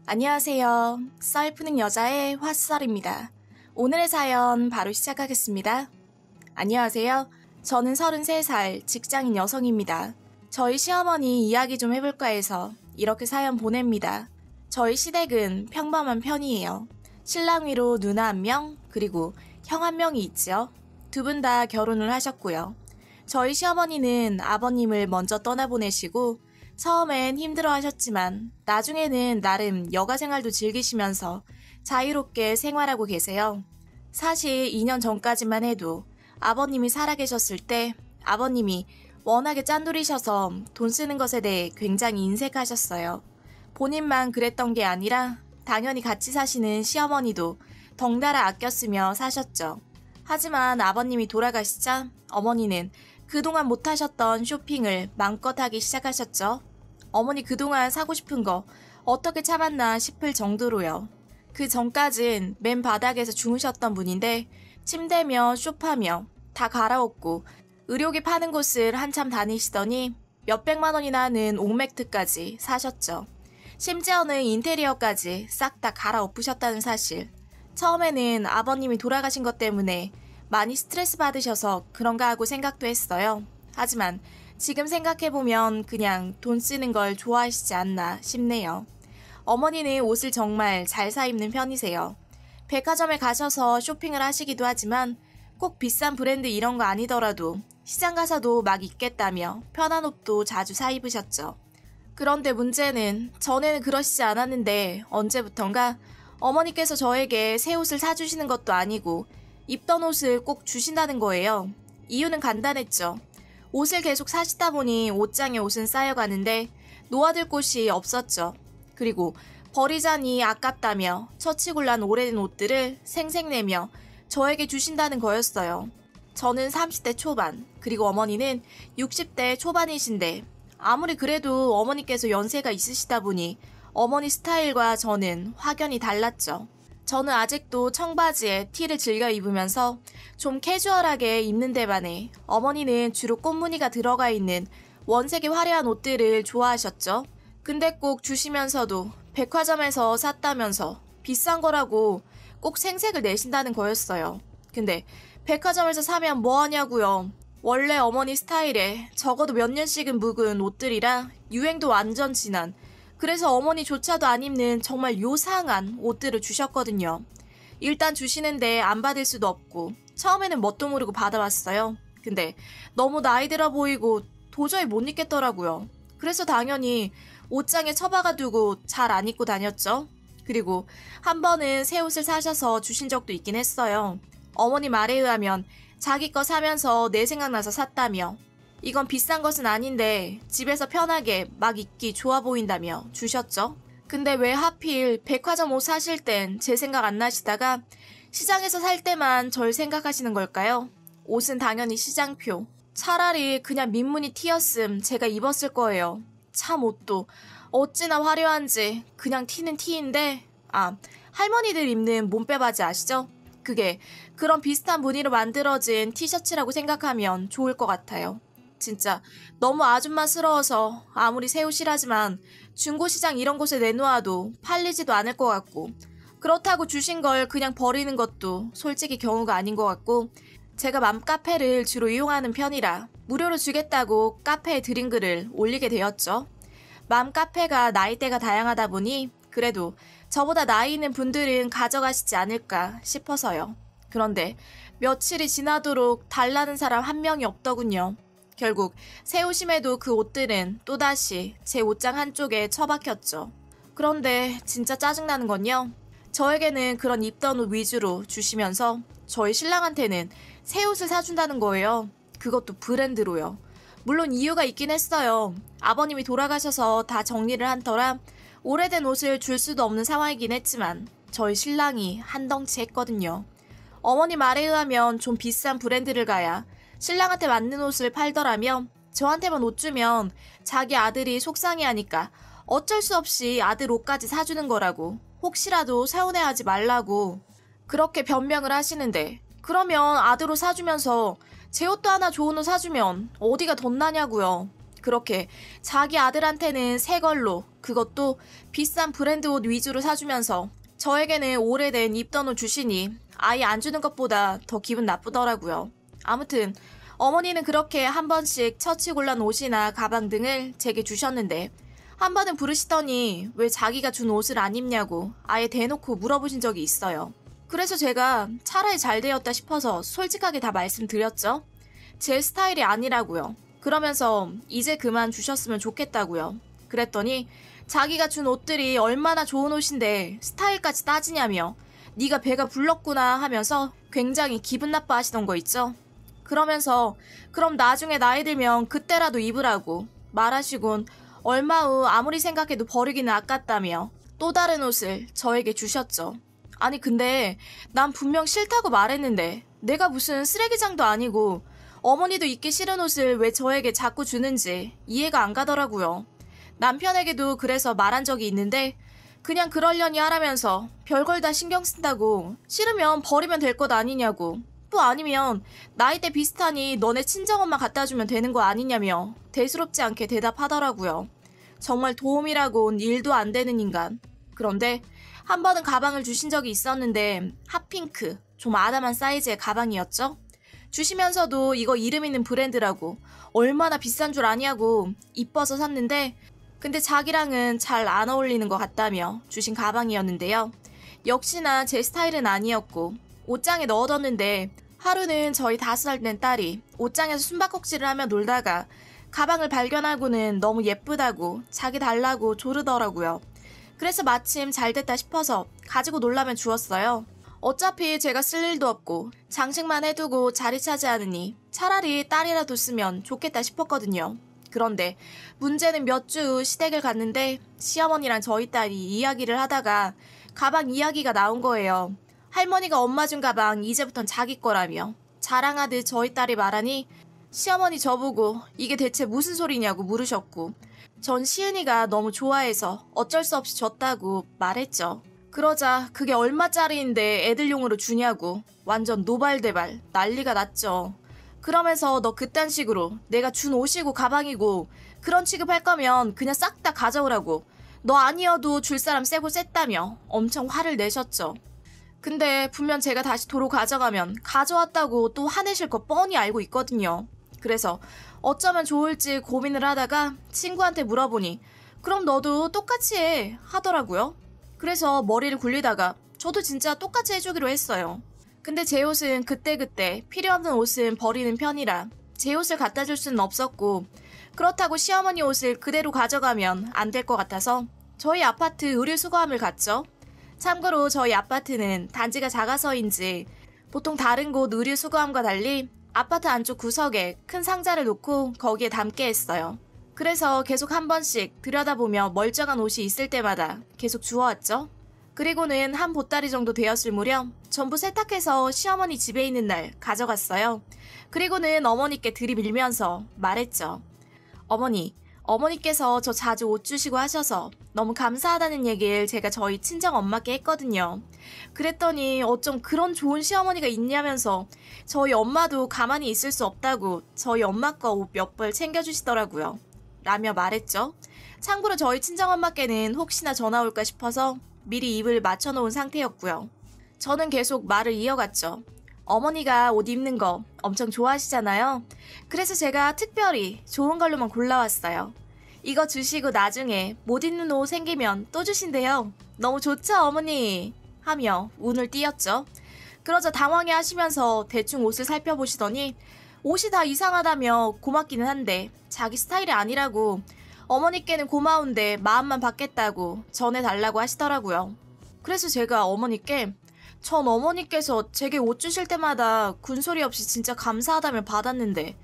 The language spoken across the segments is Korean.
안녕하세요. 썰 푸는 여자의 화썰입니다. 오늘의 사연 바로 시작하겠습니다. 안녕하세요. 저는 33살 직장인 여성입니다. 저희 시어머니 이야기 좀 해볼까 해서 이렇게 사연 보냅니다. 저희 시댁은 평범한 편이에요. 신랑 위로 누나 1명, 그리고 형 1명이 있죠. 두 분 다 결혼을 하셨고요. 저희 시어머니는 아버님을 먼저 떠나보내시고 처음엔 힘들어 하셨지만 나중에는 나름 여가 생활도 즐기시면서 자유롭게 생활하고 계세요. 사실 2년 전까지만 해도 아버님이 살아계셨을 때 아버님이 워낙에 짠돌이셔서 돈 쓰는 것에 대해 굉장히 인색하셨어요. 본인만 그랬던 게 아니라 당연히 같이 사시는 시어머니도 덩달아 아껴 쓰며 사셨죠. 하지만 아버님이 돌아가시자 어머니는 그동안 못하셨던 쇼핑을 마음껏 하기 시작하셨죠. 어머니 그동안 사고 싶은 거 어떻게 참았나 싶을 정도로요. 그 전까진 맨 바닥에서 주무셨던 분인데 침대며 소파며 다 갈아엎고 의료기 파는 곳을 한참 다니시더니 몇백만 원이나 하는 옥맥트까지 사셨죠. 심지어는 인테리어까지 싹 다 갈아엎으셨다는 사실. 처음에는 아버님이 돌아가신 것 때문에 많이 스트레스 받으셔서 그런가 하고 생각도 했어요. 하지만 지금 생각해보면 그냥 돈 쓰는 걸 좋아하시지 않나 싶네요. 어머니는 옷을 정말 잘 사 입는 편이세요. 백화점에 가셔서 쇼핑을 하시기도 하지만 꼭 비싼 브랜드 이런 거 아니더라도 시장 가서도 막 입겠다며 편한 옷도 자주 사 입으셨죠. 그런데 문제는 전에는 그러시지 않았는데 언제부턴가 어머니께서 저에게 새 옷을 사주시는 것도 아니고 입던 옷을 꼭 주신다는 거예요. 이유는 간단했죠. 옷을 계속 사시다 보니 옷장에 옷은 쌓여가는데 놓아둘 곳이 없었죠. 그리고 버리자니 아깝다며 처치곤란 오래된 옷들을 생색내며 저에게 주신다는 거였어요. 저는 30대 초반, 그리고 어머니는 60대 초반이신데 아무리 그래도 어머니께서 연세가 있으시다 보니 어머니 스타일과 저는 확연히 달랐죠. 저는 아직도 청바지에 티를 즐겨 입으면서 좀 캐주얼하게 입는 데 반해 어머니는 주로 꽃무늬가 들어가 있는 원색의 화려한 옷들을 좋아하셨죠. 근데 꼭 주시면서도 백화점에서 샀다면서 비싼 거라고 꼭 생색을 내신다는 거였어요. 근데 백화점에서 사면 뭐 하냐고요. 원래 어머니 스타일에 적어도 몇 년씩은 묵은 옷들이라 유행도 완전 지난, 그래서 어머니조차도 안 입는 정말 요상한 옷들을 주셨거든요. 일단 주시는데 안 받을 수도 없고 처음에는 뭣도 모르고 받아왔어요. 근데 너무 나이 들어 보이고 도저히 못 입겠더라고요. 그래서 당연히 옷장에 처박아 두고 잘 안 입고 다녔죠. 그리고 한 번은 새 옷을 사셔서 주신 적도 있긴 했어요. 어머니 말에 의하면 자기 거 사면서 내 생각나서 샀다며 이건 비싼 것은 아닌데 집에서 편하게 막 입기 좋아 보인다며 주셨죠. 근데 왜 하필 백화점 옷 사실 땐 제 생각 안 나시다가 시장에서 살 때만 절 생각하시는 걸까요? 옷은 당연히 시장표. 차라리 그냥 민무늬 티였음 제가 입었을 거예요. 참 옷도 어찌나 화려한지 그냥 티는 티인데 할머니들 입는 몸빼바지 아시죠? 그게 그런 비슷한 무늬로 만들어진 티셔츠라고 생각하면 좋을 것 같아요. 진짜 너무 아줌마스러워서 아무리 새 옷이라지만 중고시장 이런 곳에 내놓아도 팔리지도 않을 것 같고 그렇다고 주신 걸 그냥 버리는 것도 솔직히 경우가 아닌 것 같고 제가 맘카페를 주로 이용하는 편이라 무료로 주겠다고 카페에 드린 글을 올리게 되었죠. 맘카페가 나이대가 다양하다 보니 그래도 저보다 나이 있는 분들은 가져가시지 않을까 싶어서요. 그런데 며칠이 지나도록 달라는 사람 한 명이 없더군요. 결국 새 옷임에도 그 옷들은 또다시 제 옷장 한쪽에 처박혔죠. 그런데 진짜 짜증나는 건요. 저에게는 그런 입던 옷 위주로 주시면서 저희 신랑한테는 새 옷을 사준다는 거예요. 그것도 브랜드로요. 물론 이유가 있긴 했어요. 아버님이 돌아가셔서 다 정리를 한 터라 오래된 옷을 줄 수도 없는 상황이긴 했지만 저희 신랑이 한덩치 했거든요. 어머니 말에 의하면 좀 비싼 브랜드를 가야 신랑한테 맞는 옷을 팔더라며 저한테만 옷 주면 자기 아들이 속상해하니까 어쩔 수 없이 아들 옷까지 사주는 거라고, 혹시라도 서운해하지 말라고 그렇게 변명을 하시는데 그러면 아들 옷 사주면서 제 옷도 하나 좋은 옷 사주면 어디가 덧나냐고요. 그렇게 자기 아들한테는 새 걸로, 그것도 비싼 브랜드 옷 위주로 사주면서 저에게는 오래된 입던 옷 주시니 아예 안 주는 것보다 더 기분 나쁘더라고요. 아무튼 어머니는 그렇게 한 번씩 처치곤란 옷이나 가방 등을 제게 주셨는데 한 번은 부르시더니 왜 자기가 준 옷을 안 입냐고 아예 대놓고 물어보신 적이 있어요. 그래서 제가 차라리 잘 되었다 싶어서 솔직하게 다 말씀드렸죠. 제 스타일이 아니라고요. 그러면서 이제 그만 주셨으면 좋겠다고요. 그랬더니 자기가 준 옷들이 얼마나 좋은 옷인데 스타일까지 따지냐며 네가 배가 불렀구나 하면서 굉장히 기분 나빠하시던 거 있죠. 그러면서 그럼 나중에 나이 들면 그때라도 입으라고 말하시곤 얼마 후 아무리 생각해도 버리기는 아깝다며 또 다른 옷을 저에게 주셨죠. 아니 근데 난 분명 싫다고 말했는데 내가 무슨 쓰레기장도 아니고 어머니도 입기 싫은 옷을 왜 저에게 자꾸 주는지 이해가 안 가더라고요. 남편에게도 그래서 말한 적이 있는데 그냥 그러려니 하라면서 별걸 다 신경 쓴다고 싫으면 버리면 될 것 아니냐고 또 아니면 나이대 비슷하니 너네 친정엄마 갖다 주면 되는 거 아니냐며 대수롭지 않게 대답하더라고요. 정말 도움이라곤 일도 안 되는 인간. 그런데 한 번은 가방을 주신 적이 있었는데 핫핑크, 좀 아담한 사이즈의 가방이었죠. 주시면서도 이거 이름 있는 브랜드라고 얼마나 비싼 줄 아냐고 이뻐서 샀는데 근데 자기랑은 잘 안 어울리는 것 같다며 주신 가방이었는데요. 역시나 제 스타일은 아니었고 옷장에 넣어뒀는데 하루는 저희 5살 된 딸이 옷장에서 숨바꼭질을 하며 놀다가 가방을 발견하고는 너무 예쁘다고 자기 달라고 조르더라고요. 그래서 마침 잘됐다 싶어서 가지고 놀라면 주었어요. 어차피 제가 쓸 일도 없고 장식만 해두고 자리 차지하느니 차라리 딸이라도 쓰면 좋겠다 싶었거든요. 그런데 문제는 몇 주 후 시댁을 갔는데 시어머니랑 저희 딸이 이야기를 하다가 가방 이야기가 나온 거예요. 할머니가 엄마 준 가방 이제부턴 자기 거라며 자랑하듯 저희 딸이 말하니 시어머니 저보고 이게 대체 무슨 소리냐고 물으셨고 전 시은이가 너무 좋아해서 어쩔 수 없이 줬다고 말했죠. 그러자 그게 얼마짜리인데 애들용으로 주냐고 완전 노발대발 난리가 났죠. 그러면서 너 그딴 식으로 내가 준 옷이고 가방이고 그런 취급할 거면 그냥 싹 다 가져오라고 너 아니어도 줄 사람 세고 셌다며 엄청 화를 내셨죠. 근데 분명 제가 다시 도로 가져가면 가져왔다고 또 화내실 거 뻔히 알고 있거든요. 그래서 어쩌면 좋을지 고민을 하다가 친구한테 물어보니 그럼 너도 똑같이 해 하더라고요. 그래서 머리를 굴리다가 저도 진짜 똑같이 해주기로 했어요. 근데 제 옷은 그때그때 필요 없는 옷은 버리는 편이라 제 옷을 갖다 줄 수는 없었고 그렇다고 시어머니 옷을 그대로 가져가면 안 될 것 같아서 저희 아파트 의류수거함을 갔죠. 참고로 저희 아파트는 단지가 작아서인지 보통 다른 곳 의류수거함과 달리 아파트 안쪽 구석에 큰 상자를 놓고 거기에 담게 했어요. 그래서 계속 한 번씩 들여다보며 멀쩡한 옷이 있을 때마다 계속 주워왔죠. 그리고는 한 보따리 정도 되었을 무렵 전부 세탁해서 시어머니 집에 있는 날 가져갔어요. 그리고는 어머니께 들이밀면서 말했죠. 어머니께서 저 자주 옷 주시고 하셔서 너무 감사하다는 얘기를 제가 저희 친정 엄마께 했거든요. 그랬더니 어쩜 그런 좋은 시어머니가 있냐면서 저희 엄마도 가만히 있을 수 없다고 저희 엄마 거 옷 몇 벌 챙겨주시더라고요. 라며 말했죠. 참고로 저희 친정엄마께는 혹시나 전화 올까 싶어서 미리 입을 맞춰놓은 상태였고요. 저는 계속 말을 이어갔죠. 어머니가 옷 입는 거 엄청 좋아하시잖아요. 그래서 제가 특별히 좋은 걸로만 골라왔어요. 이거 주시고 나중에 못 입는 옷 생기면 또 주신대요. 너무 좋죠 어머니? 하며 운을 띄었죠. 그러자 당황해 하시면서 대충 옷을 살펴보시더니 옷이 다 이상하다며 고맙기는 한데 자기 스타일이 아니라고 어머니께는 고마운데 마음만 받겠다고 전해달라고 하시더라고요. 그래서 제가 어머니께 전 어머니께서 제게 옷 주실 때마다 군소리 없이 진짜 감사하다며 받았는데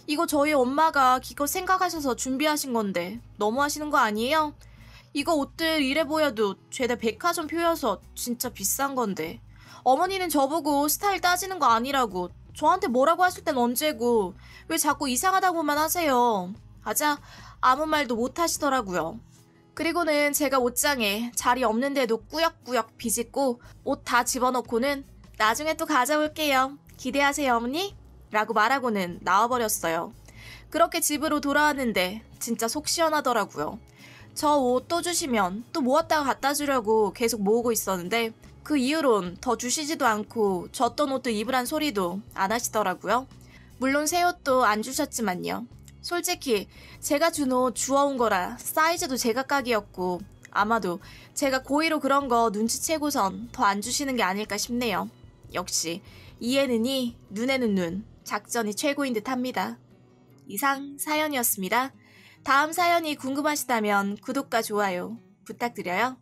이거 저희 엄마가 기껏 생각하셔서 준비하신 건데 너무하시는 거 아니에요? 이거 옷들 이래 보여도 죄다 백화점 표여서 진짜 비싼 건데 어머니는 저보고 스타일 따지는 거 아니라고 저한테 뭐라고 하실 땐 언제고 왜 자꾸 이상하다고만 하세요. 하자 아무 말도 못 하시더라고요. 그리고는 제가 옷장에 자리 없는데도 꾸역꾸역 비집고 옷 다 집어넣고는 나중에 또 가져올게요. 기대하세요 어머니? 라고 말하고는 나와버렸어요. 그렇게 집으로 돌아왔는데 진짜 속 시원하더라고요. 저 옷 또 주시면 또 모았다가 갖다 주려고 계속 모으고 있었는데 그 이후론 더 주시지도 않고 줬던 옷도 입으란 소리도 안 하시더라고요. 물론 새 옷도 안 주셨지만요. 솔직히 제가 준 옷 주워온 거라 사이즈도 제각각이었고 아마도 제가 고의로 그런 거 눈치채고선 더 안 주시는 게 아닐까 싶네요. 역시 이에는 이, 눈에는 눈, 작전이 최고인 듯 합니다. 이상 사연이었습니다. 다음 사연이 궁금하시다면 구독과 좋아요 부탁드려요.